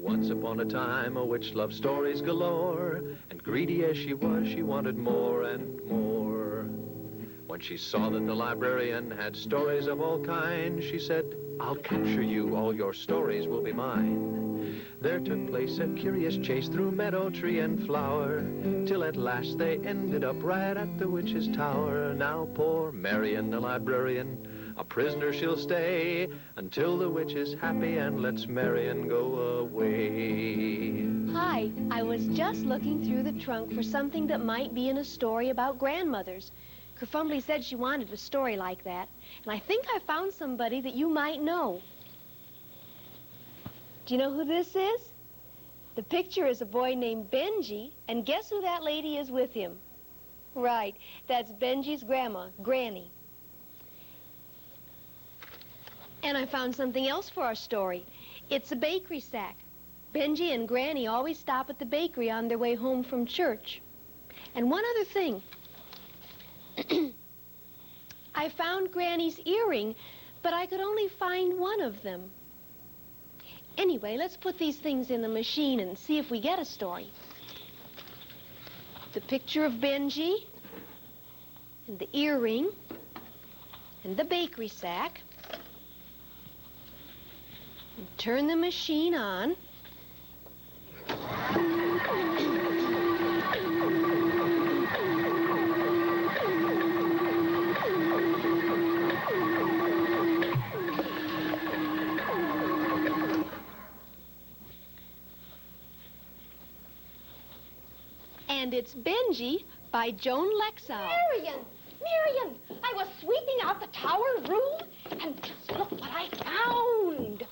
Once upon a time, a witch loved stories galore, and greedy as she was, she wanted more and more. When she saw that the librarian had stories of all kinds, she said, "I'll capture you, all your stories will be mine." There took place a curious chase through meadow, tree, and flower, till at last they ended up right at the witch's tower. Now poor Marian, the librarian, a prisoner she'll stay, until the witch is happy and lets Marian go away. Hi, I was just looking through the trunk for something that might be in a story about grandmothers. Kerfumbly said she wanted a story like that, and I think I found somebody that you might know. Do you know who this is? The picture is a boy named Benjie, and guess who that lady is with him? Right, that's Benjie's grandma, Granny. And I found something else for our story. It's a bakery sack. Benjie and Granny always stop at the bakery on their way home from church. And one other thing. I found Granny's earring, but I could only find one of them. Anyway, let's put these things in the machine and see if we get a story. The picture of Benjie, and the earring, and the bakery sack. And turn the machine on. And it's Benjie by Joan Lexow. Marian, I was sweeping out the tower room, and just look what I found.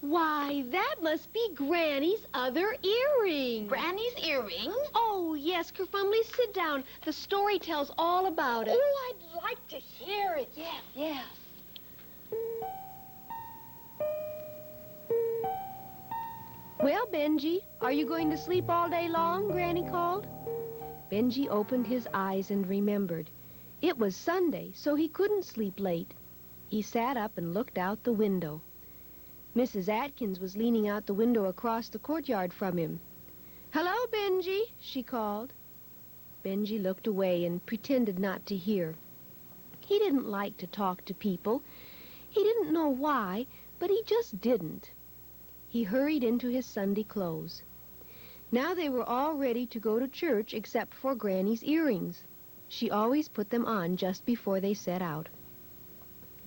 Why, that must be Granny's other earring. Granny's earring? Oh, yes, Kerfumbly, sit down. The story tells all about it. Oh, I'd like to hear it. Yes. Well, Benjie, are you going to sleep all day long? Granny called. Benjie opened his eyes and remembered. It was Sunday, so he couldn't sleep late. He sat up and looked out the window. Mrs. Atkins was leaning out the window across the courtyard from him. "Hello, Benjie," she called. Benjie looked away and pretended not to hear. He didn't like to talk to people. He didn't know why, but he just didn't. He hurried into his Sunday clothes. Now they were all ready to go to church except for Granny's earrings. She always put them on just before they set out.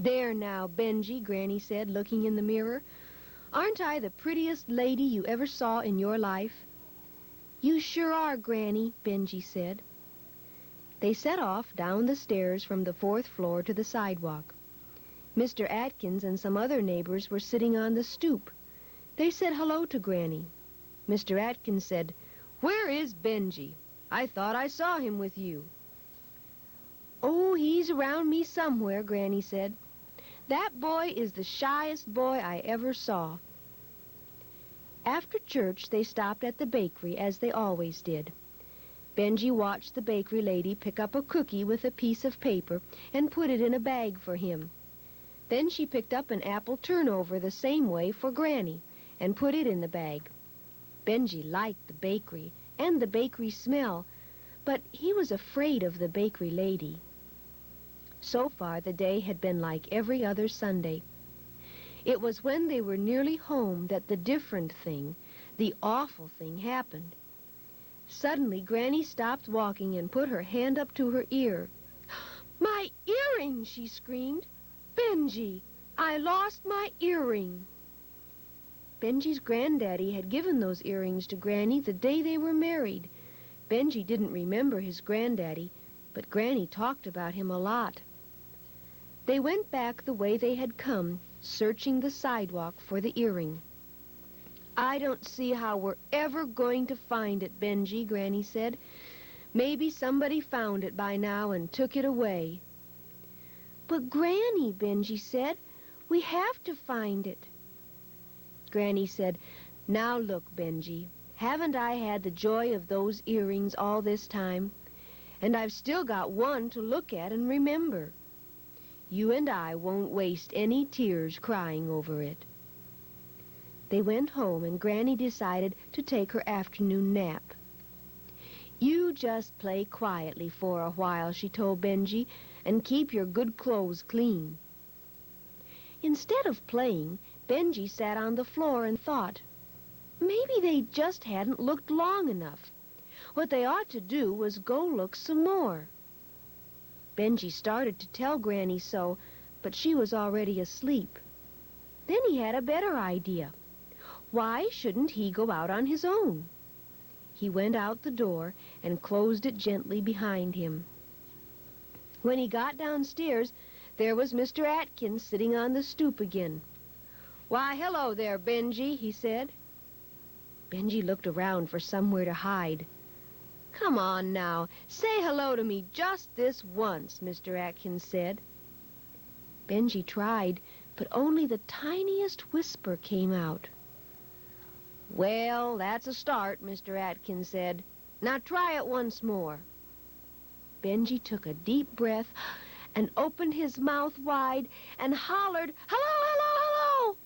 "There now, Benjie," Granny said, looking in the mirror. "Aren't I the prettiest lady you ever saw in your life?" "You sure are, Granny," Benjie said. They set off down the stairs from the 4th floor to the sidewalk. Mr. Atkins and some other neighbors were sitting on the stoop. They said hello to Granny. Mr. Atkins said, "Where is Benjie? I thought I saw him with you." "Oh, he's around me somewhere," Granny said. "That boy is the shyest boy I ever saw." After church, they stopped at the bakery, as they always did. Benjie watched the bakery lady pick up a cookie with a piece of paper and put it in a bag for him. Then she picked up an apple turnover the same way for Granny and put it in the bag. Benjie liked the bakery and the bakery smell, but he was afraid of the bakery lady. So far, the day had been like every other Sunday. It was when they were nearly home that the different thing, the awful thing, happened. Suddenly, Granny stopped walking and put her hand up to her ear. "My earring!" she screamed. "Benjie, I lost my earring." Benjie's granddaddy had given those earrings to Granny the day they were married. Benjie didn't remember his granddaddy, but Granny talked about him a lot. They went back the way they had come, searching the sidewalk for the earring. "I don't see how we're ever going to find it, Benjie," Granny said. "Maybe somebody found it by now and took it away." "But Granny," Benjie said, "we have to find it." Granny said, "Now look, Benjie, haven't I had the joy of those earrings all this time? And I've still got one to look at and remember. You and I won't waste any tears crying over it." They went home, and Granny decided to take her afternoon nap. "You just play quietly for a while," she told Benjie, "and keep your good clothes clean." Instead of playing, Benjie sat on the floor and thought, maybe they just hadn't looked long enough. What they ought to do was go look some more. Benjie started to tell Granny so, but she was already asleep. Then he had a better idea. Why shouldn't he go out on his own? He went out the door and closed it gently behind him. When he got downstairs, there was Mr. Atkins sitting on the stoop again. "Why, hello there, Benjie," he said. Benjie looked around for somewhere to hide. "Come on now, say hello to me just this once," Mr. Atkins said. Benjie tried, but only the tiniest whisper came out. "Well, that's a start," Mr. Atkins said. "Now try it once more." Benjie took a deep breath and opened his mouth wide and hollered, "Hello, hello, hello!"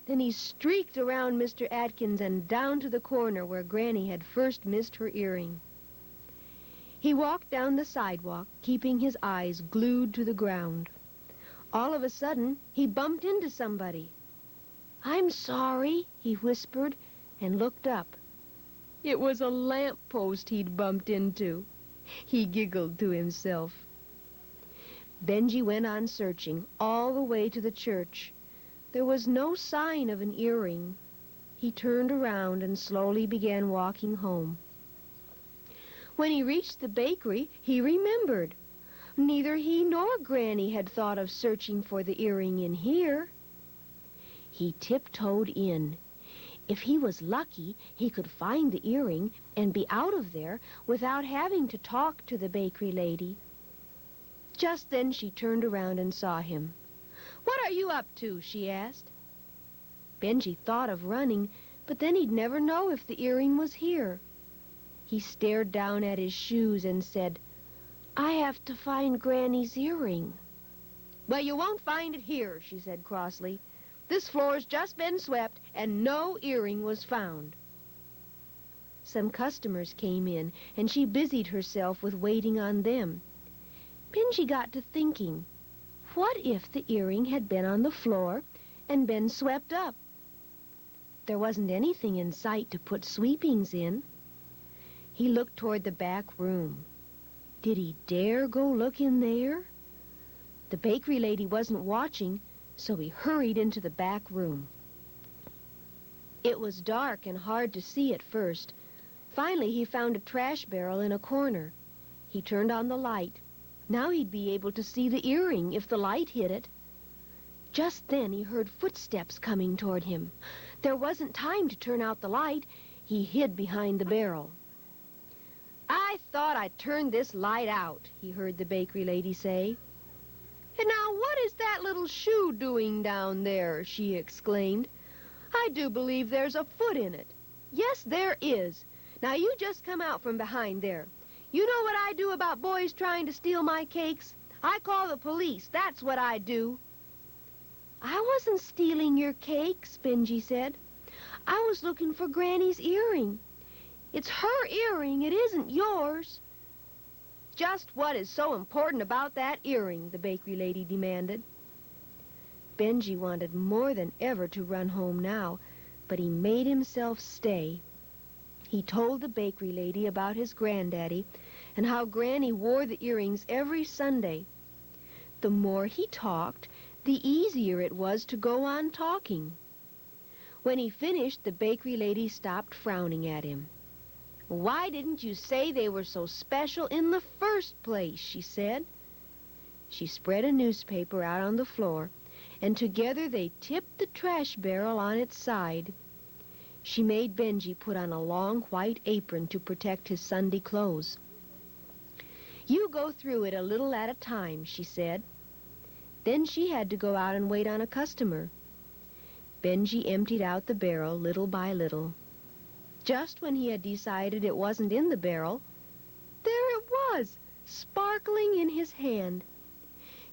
Then he streaked around Mr. Atkins and down to the corner where Granny had first missed her earring. He walked down the sidewalk, keeping his eyes glued to the ground. All of a sudden, he bumped into somebody. "I'm sorry," he whispered, and looked up. It was a lamp-post he'd bumped into. He giggled to himself. Benjie went on searching all the way to the church. There was no sign of an earring. He turned around and slowly began walking home. When he reached the bakery, he remembered. Neither he nor Granny had thought of searching for the earring in here. He tiptoed in. If he was lucky, he could find the earring and be out of there without having to talk to the bakery lady. Just then she turned around and saw him. "What are you up to?" she asked. Benjie thought of running, but then he'd never know if the earring was here. He stared down at his shoes and said, "I have to find Granny's earring." "Well, you won't find it here," she said crossly. "This floor's just been swept, and no earring was found." Some customers came in, and she busied herself with waiting on them. Benjie got to thinking, what if the earring had been on the floor and been swept up? There wasn't anything in sight to put sweepings in. He looked toward the back room. Did he dare go look in there? The bakery lady wasn't watching, so he hurried into the back room. It was dark and hard to see at first. Finally, he found a trash barrel in a corner. He turned on the light. Now he'd be able to see the earring if the light hit it. Just then he heard footsteps coming toward him. There wasn't time to turn out the light. He hid behind the barrel. "I thought I'd turn this light out," he heard the bakery lady say. "And now what is that little shoe doing down there?" she exclaimed. "I do believe there's a foot in it. Yes, there is. Now you just come out from behind there. You know what I do about boys trying to steal my cakes? I call the police. That's what I do." "I wasn't stealing your cakes," Benjie said. "I was looking for Granny's earring. It's her earring. It isn't yours." "Just what is so important about that earring?" the bakery lady demanded. Benjie wanted more than ever to run home now, but he made himself stay. He told the bakery lady about his granddaddy and how Granny wore the earrings every Sunday. The more he talked, the easier it was to go on talking. When he finished, the bakery lady stopped frowning at him. "Why didn't you say they were so special in the first place?" she said. She spread a newspaper out on the floor, and together they tipped the trash barrel on its side. She made Benjie put on a long white apron to protect his Sunday clothes. "You go through it a little at a time," she said. Then she had to go out and wait on a customer. Benjie emptied out the barrel little by little. Just when he had decided it wasn't in the barrel, there it was, sparkling in his hand.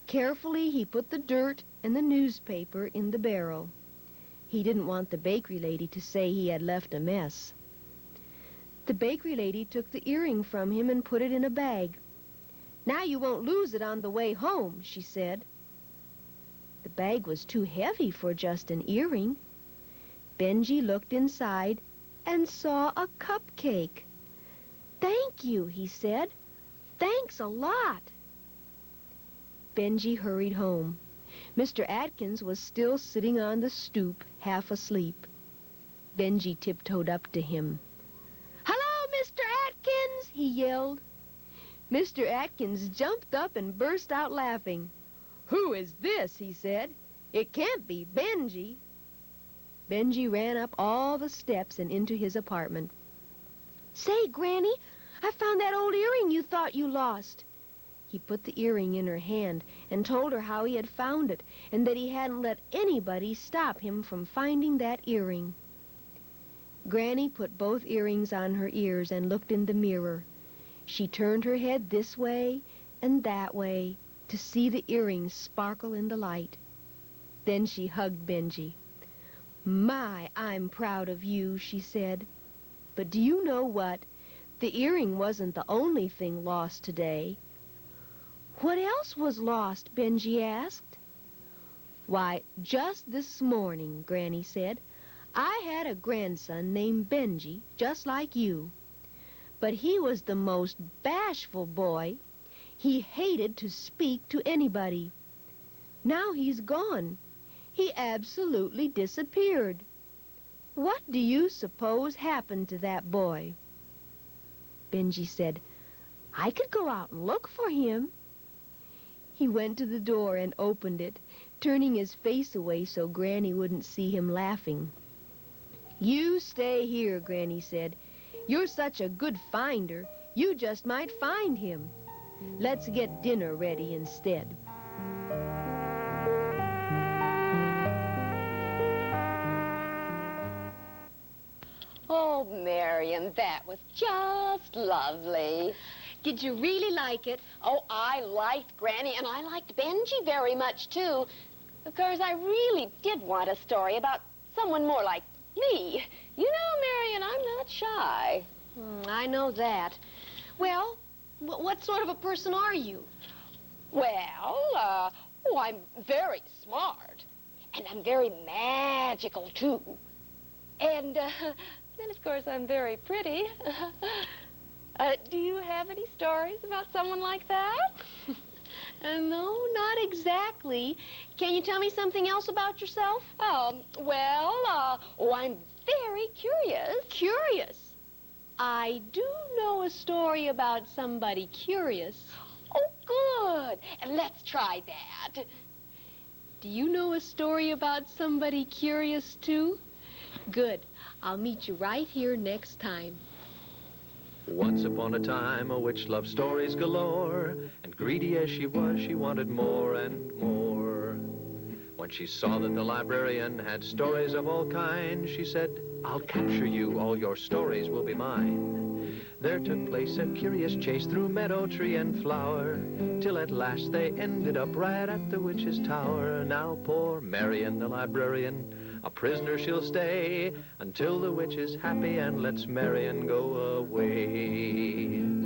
Carefully he put the dirt and the newspaper in the barrel. He didn't want the bakery lady to say he had left a mess. The bakery lady took the earring from him and put it in a bag. "Now you won't lose it on the way home," she said. The bag was too heavy for just an earring. Benjie looked inside and saw a cupcake. "Thank you," he said. "Thanks a lot." Benjie hurried home. Mr. Atkins was still sitting on the stoop, half asleep. Benjie tiptoed up to him. "Hello, Mr. Atkins!" he yelled. Mr. Atkins jumped up and burst out laughing. "Who is this?" he said. "It can't be Benjie." Benjie ran up all the steps and into his apartment. "Say, Granny, I found that old earring you thought you lost." He put the earring in her hand and told her how he had found it and that he hadn't let anybody stop him from finding that earring. Granny put both earrings on her ears and looked in the mirror. She turned her head this way and that way to see the earrings sparkle in the light. Then she hugged Benjie. "My, I'm proud of you," she said. "But do you know what? The earring wasn't the only thing lost today." "What else was lost?" Benjie asked. "Why, just this morning," Granny said, "I had a grandson named Benjie, just like you. But he was the most bashful boy. He hated to speak to anybody. Now he's gone. He absolutely disappeared. What do you suppose happened to that boy?" Benjie said, "I could go out and look for him." He went to the door and opened it, turning his face away so Granny wouldn't see him laughing. "You stay here," Granny said. "You're such a good finder, you just might find him. Let's get dinner ready instead." Oh, Marion, that was just lovely. Did you really like it? Oh, I liked Granny, and I liked Benjie very much, too. Of course, I really did want a story about someone more like me. You know, Marion, I'm not shy. I know that. Well, what sort of a person are you? Well, I'm very smart. And I'm very magical, too. And, then, of course, I'm very pretty. Do you have any stories about someone like that? No, not exactly. Can you tell me something else about yourself? I'm very curious. Curious? I do know a story about somebody curious. Oh, good. And let's try that. Do you know a story about somebody curious, too? Good. I'll meet you right here next time. Once upon a time, a witch loved stories galore, and greedy as she was, she wanted more and more. When she saw that the librarian had stories of all kinds, she said, "I'll capture you, all your stories will be mine." There took place a curious chase through meadow, tree, and flower, till at last they ended up right at the witch's tower. Now poor Marion, the librarian, a prisoner she'll stay, until the witch is happy and lets Marion go away.